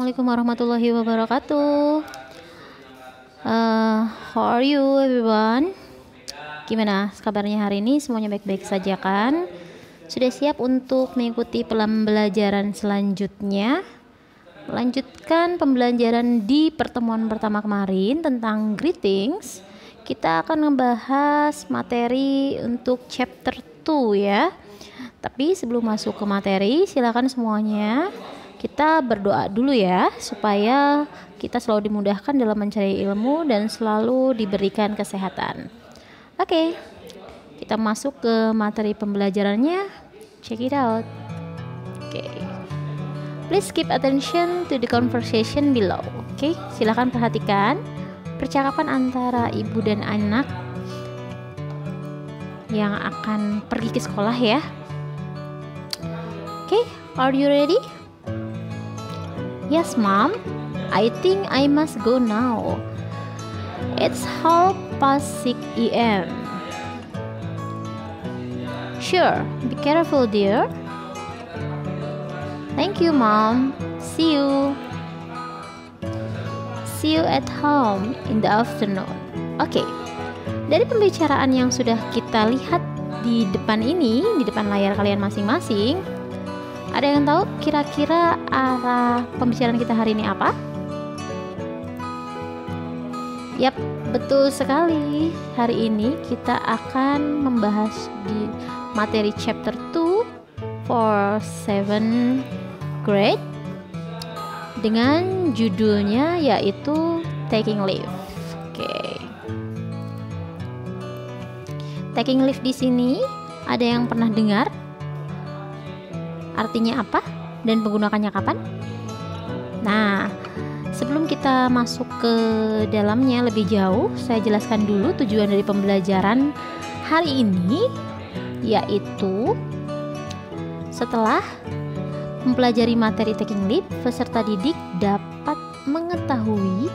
Assalamualaikum warahmatullahi wabarakatuh. How are you everyone? Gimana kabarnya hari ini? Semuanya baik-baik saja kan? Sudah siap untuk mengikuti pembelajaran selanjutnya? Melanjutkan pembelajaran di pertemuan pertama kemarin tentang greetings. Kita akan membahas materi untuk chapter 2 ya. Tapi sebelum masuk ke materi, silakan semuanya kita berdoa dulu ya, supaya kita selalu dimudahkan dalam mencari ilmu dan selalu diberikan kesehatan. Oke, kita masuk ke materi pembelajarannya. Check it out. Oke. Please keep attention to the conversation below. Oke, silakan perhatikan percakapan antara ibu dan anak yang akan pergi ke sekolah ya. Oke, are you ready? Yes, Mom. I think I must go now. It's 6:30 a.m. Sure, be careful, dear. Thank you, Mom. See you. See you at home in the afternoon. Oke. Dari pembicaraan yang sudah kita lihat di depan ini, di depan layar kalian masing-masing, ada yang tahu kira-kira arah pembicaraan kita hari ini apa? Yap, betul sekali. Hari ini kita akan membahas di materi chapter 2 for 7 grade dengan judulnya yaitu taking leave. Oke. Taking leave di sini ada yang pernah dengar? Artinya apa dan menggunakannya kapan? Nah, sebelum kita masuk ke dalamnya lebih jauh, saya jelaskan dulu tujuan dari pembelajaran hari ini, yaitu setelah mempelajari materi taking leave, peserta didik dapat mengetahui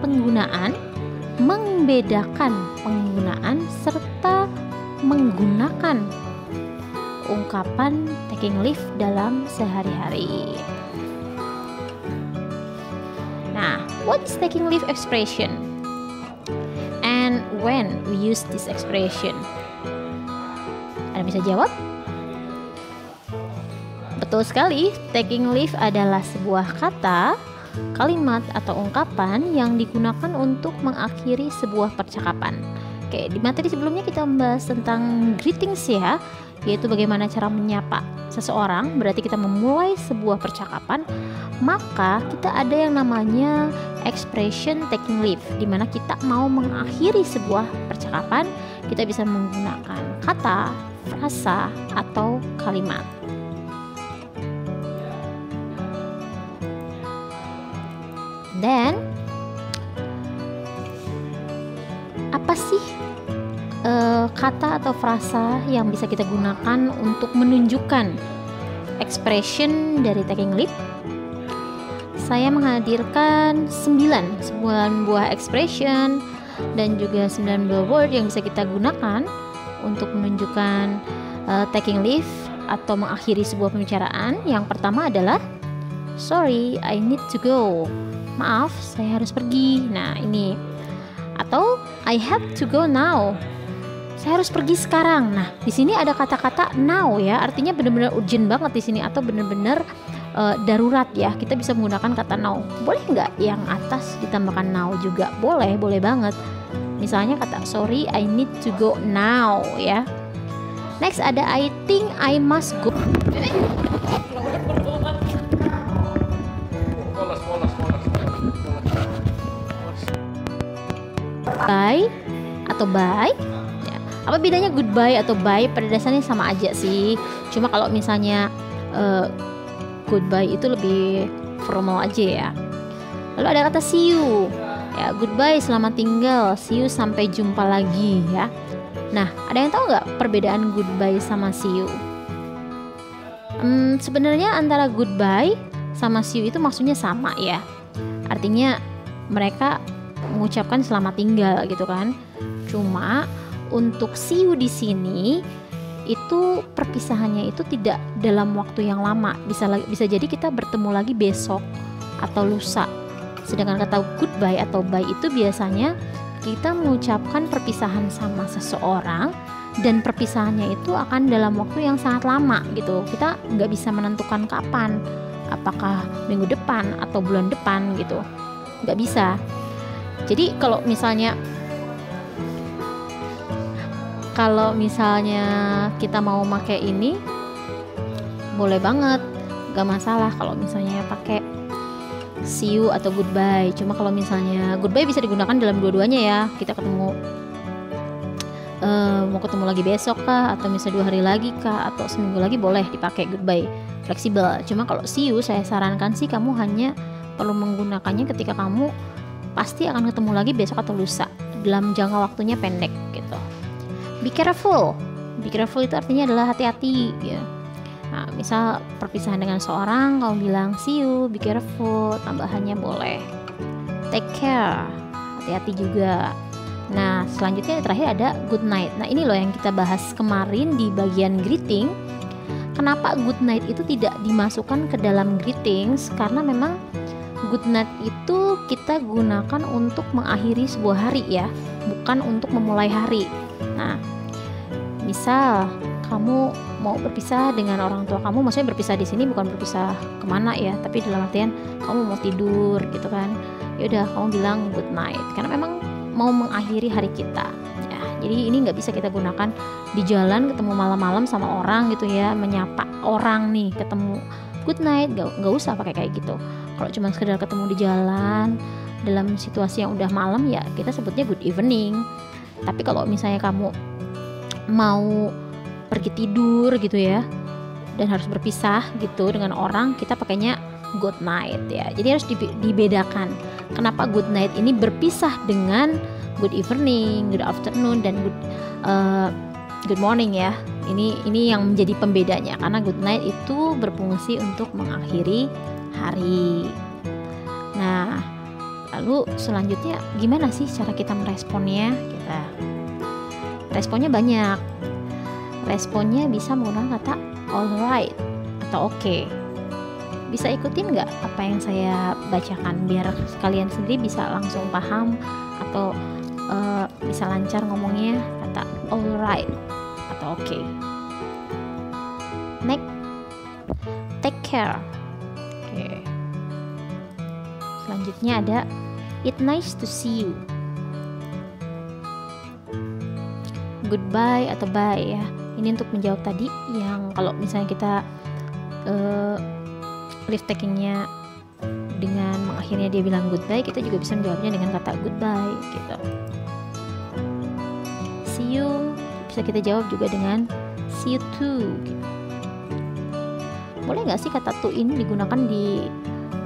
penggunaan, membedakan penggunaan, serta menggunakan ungkapan taking leave dalam sehari-hari. Nah, what is taking leave expression? And when we use this expression? Anda bisa jawab? Betul sekali, taking leave adalah sebuah kata, kalimat atau ungkapan yang digunakan untuk mengakhiri sebuah percakapan. Oke, di materi sebelumnya kita membahas tentang greetings ya, yaitu bagaimana cara menyapa seseorang. Berarti kita memulai sebuah percakapan, maka kita ada yang namanya expression taking leave, di mana kita mau mengakhiri sebuah percakapan, kita bisa menggunakan kata, frasa, atau kalimat. Dan apa sih kata atau frasa yang bisa kita gunakan untuk menunjukkan expression dari taking leave? Saya menghadirkan 9 buah expression dan juga 9 buah word yang bisa kita gunakan untuk menunjukkan taking leave atau mengakhiri sebuah pembicaraan. Yang pertama adalah sorry, I need to go. Maaf, saya harus pergi. Nah, ini. Atau I have to go now. Saya harus pergi sekarang. Nah, di sini ada kata-kata now ya, artinya benar-benar urgent banget di sini atau benar-benar darurat ya. Kita bisa menggunakan kata now. Boleh nggak yang atas ditambahkan now juga? Boleh, boleh banget. Misalnya kata sorry, I need to go now ya. Next ada I think I must go. Bye atau bye. Apa bedanya goodbye atau bye? Pada dasarnya sama aja sih. Cuma kalau misalnya goodbye itu lebih formal aja ya. Lalu ada kata see you. Ya, goodbye, selamat tinggal. See you, sampai jumpa lagi ya. Nah, ada yang tahu nggak perbedaan goodbye sama see you? Sebenarnya antara goodbye sama see you itu maksudnya sama ya. Artinya mereka mengucapkan selamat tinggal gitu kan. Cuma untuk see you di sini itu perpisahannya itu tidak dalam waktu yang lama. Bisa jadi kita bertemu lagi besok atau lusa. Sedangkan kata goodbye atau bye itu biasanya kita mengucapkan perpisahan sama seseorang, dan perpisahannya itu akan dalam waktu yang sangat lama gitu. Kita nggak bisa menentukan kapan, apakah minggu depan atau bulan depan gitu, nggak bisa. Jadi kalau misalnya kita mau pakai ini, boleh banget, gak masalah kalau misalnya pakai see you atau goodbye. Cuma kalau misalnya goodbye bisa digunakan dalam dua-duanya ya. Kita ketemu mau ketemu lagi besok kah, atau misalnya 2 hari lagi kah, atau seminggu lagi, boleh dipakai goodbye, fleksibel. Cuma kalau see you, saya sarankan sih kamu hanya perlu menggunakannya ketika kamu pasti akan ketemu lagi besok atau lusa, dalam jangka waktunya pendek gitu. Be careful. Be careful itu artinya adalah hati-hati ya. Nah, misal perpisahan dengan seorang, kamu bilang see you, be careful, tambahannya boleh take care, hati-hati juga. Nah, selanjutnya yang terakhir ada good night. Nah, ini loh yang kita bahas kemarin di bagian greeting. Kenapa good night itu tidak dimasukkan ke dalam greetings? Karena memang good night itu kita gunakan untuk mengakhiri sebuah hari ya, bukan untuk memulai hari. Nah, misal kamu mau berpisah dengan orang tua kamu, maksudnya berpisah di sini bukan berpisah kemana ya, tapi dalam artian kamu mau tidur gitu kan, ya udah kamu bilang good night, karena memang mau mengakhiri hari kita ya. Jadi ini nggak bisa kita gunakan di jalan ketemu malam-malam sama orang gitu ya, menyapa orang nih ketemu good night, nggak usah pakai kayak gitu. Kalau cuma sekedar ketemu di jalan dalam situasi yang udah malam ya kita sebutnya good evening. Tapi kalau misalnya kamu mau pergi tidur gitu ya dan harus berpisah gitu dengan orang, kita pakainya good night ya. Jadi harus dibedakan kenapa good night ini berpisah dengan good evening, good afternoon, dan good morning ya. Ini yang menjadi pembedanya, karena good night itu berfungsi untuk mengakhiri hari. Nah, lalu selanjutnya gimana sih cara kita meresponnya? Responnya banyak. Responnya bisa menggunakan kata alright atau okay. Bisa ikutin nggak apa yang saya bacakan biar kalian sendiri bisa langsung paham atau bisa lancar ngomongnya, kata alright atau okay. Next, take care. Okay. Selanjutnya ada it's nice to see you. Goodbye atau bye ya. Ini untuk menjawab tadi yang kalau misalnya kita leave takingnya dengan mengakhirnya dia bilang goodbye, kita juga bisa menjawabnya dengan kata goodbye gitu. See you bisa kita jawab juga dengan see you too gitu. Boleh nggak sih kata to ini digunakan di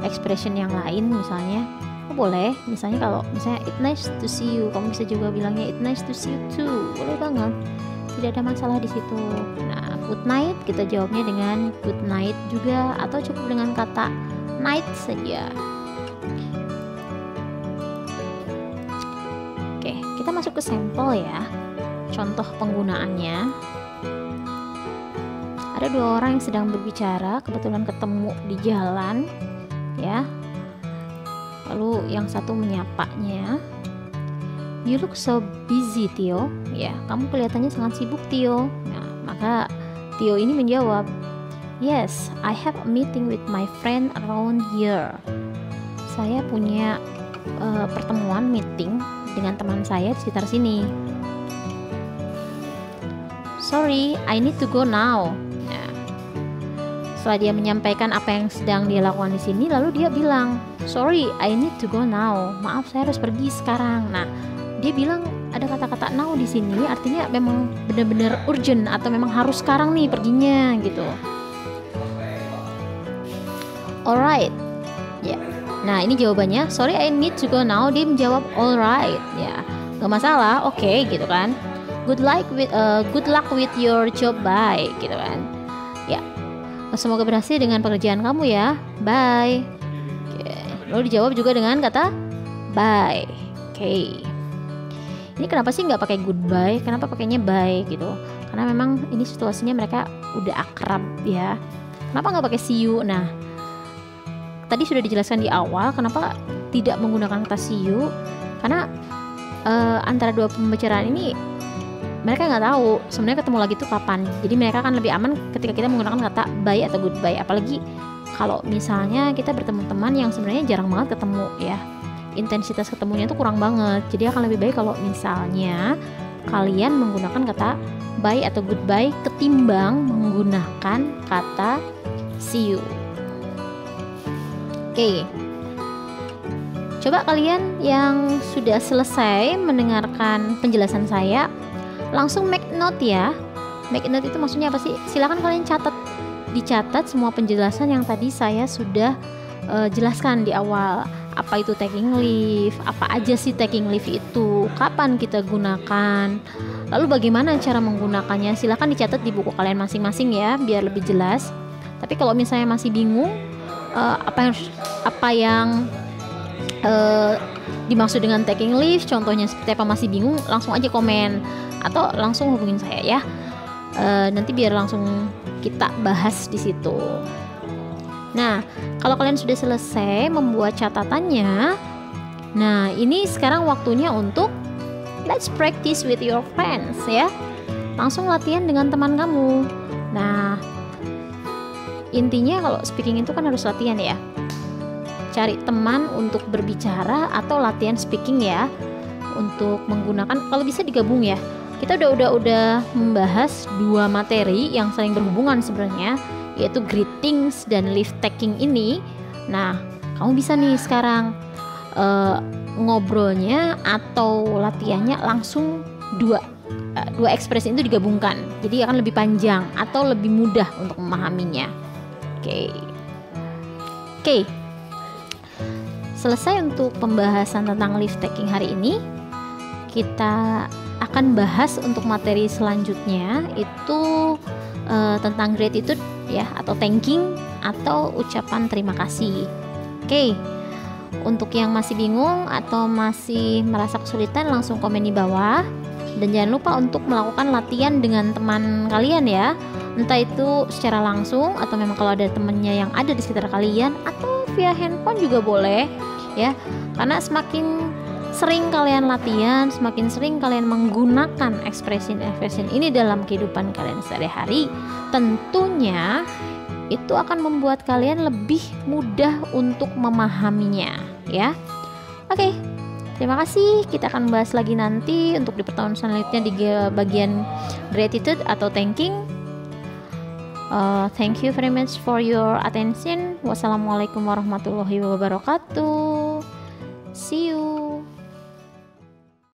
expression yang lain misalnya? Boleh, misalnya kalau misalnya it's nice to see you, kamu bisa juga bilangnya it's nice to see you too. Boleh banget, tidak ada masalah di situ. Nah, good night kita jawabnya dengan good night juga, atau cukup dengan kata night saja. Oke, kita masuk ke sampel ya. Contoh penggunaannya. Ada 2 orang yang sedang berbicara, kebetulan ketemu di jalan ya. Lalu yang satu menyapanya, you look so busy Tio. Ya, kamu kelihatannya sangat sibuk Tio. Nah, maka Tio ini menjawab, yes, I have a meeting with my friend around here. Saya punya pertemuan meeting dengan teman saya di sekitar sini. Sorry, I need to go now. Nah, setelah dia menyampaikan apa yang sedang dia lakukan di sini, lalu dia bilang, sorry, I need to go now. Maaf, saya harus pergi sekarang. Nah, dia bilang ada kata-kata now di sini, artinya memang benar-benar urgent atau memang harus sekarang nih perginya gitu. Alright, ya. Yeah. Nah, ini jawabannya. Sorry, I need to go now. Dia menjawab alright, ya. Gak masalah, oke, gitu kan. Good luck with your job, bye, gitu kan. Ya. Semoga berhasil dengan pekerjaan kamu ya. Bye. Lalu dijawab juga dengan kata bye. Oke. Ini kenapa sih nggak pakai goodbye? Kenapa pakainya bye gitu? Karena memang ini situasinya mereka udah akrab ya. Kenapa nggak pakai see you? Nah, tadi sudah dijelaskan di awal kenapa tidak menggunakan kata see you, karena antara dua pembicaraan ini mereka nggak tahu sebenarnya ketemu lagi tuh kapan. Jadi mereka akan lebih aman ketika kita menggunakan kata bye atau goodbye. Apalagi kalau misalnya kita bertemu teman yang sebenarnya jarang banget ketemu ya, intensitas ketemunya tuh kurang banget. Jadi akan lebih baik kalau misalnya kalian menggunakan kata bye atau goodbye ketimbang menggunakan kata see you. Oke. Coba kalian yang sudah selesai mendengarkan penjelasan saya, langsung make note ya. Make note itu maksudnya apa sih? Silakan kalian dicatat semua penjelasan yang tadi saya sudah jelaskan di awal. Apa itu taking leave? Apa aja sih taking leave itu? Kapan kita gunakan? Lalu bagaimana cara menggunakannya? Silakan dicatat di buku kalian masing-masing ya, biar lebih jelas. Tapi kalau misalnya masih bingung apa yang dimaksud dengan taking leave, contohnya seperti apa, masih bingung, langsung aja komen atau langsung hubungin saya ya. Nanti biar langsung kita bahas di situ. Nah, kalau kalian sudah selesai membuat catatannya, nah ini sekarang waktunya untuk let's practice with your friends ya. Langsung latihan dengan teman kamu. Nah, intinya kalau speaking itu kan harus latihan ya. Cari teman untuk berbicara atau latihan speaking ya. Untuk menggunakan, kalau bisa digabung ya. Kita udah membahas dua materi yang saling berhubungan sebenarnya, yaitu greetings dan leave taking ini. Nah, kamu bisa nih sekarang ngobrolnya atau latihannya langsung dua ekspresi itu digabungkan. Jadi akan lebih panjang atau lebih mudah untuk memahaminya. Oke. Selesai untuk pembahasan tentang leave taking hari ini. Kita akan bahas untuk materi selanjutnya itu tentang gratitude ya, atau thanking atau ucapan terima kasih. Oke. Untuk yang masih bingung atau masih merasa kesulitan, langsung komen di bawah. Dan jangan lupa untuk melakukan latihan dengan teman kalian ya. Entah itu secara langsung atau memang kalau ada temennya yang ada di sekitar kalian, atau via handphone juga boleh ya. Karena semakin sering kalian latihan, semakin sering kalian menggunakan expression ini dalam kehidupan kalian sehari-hari, tentunya itu akan membuat kalian lebih mudah untuk memahaminya ya. Oke. Terima kasih, kita akan bahas lagi nanti untuk di pertemuan selanjutnya di bagian gratitude atau thanking. Thank you very much for your attention. Wassalamualaikum warahmatullahi wabarakatuh. See you.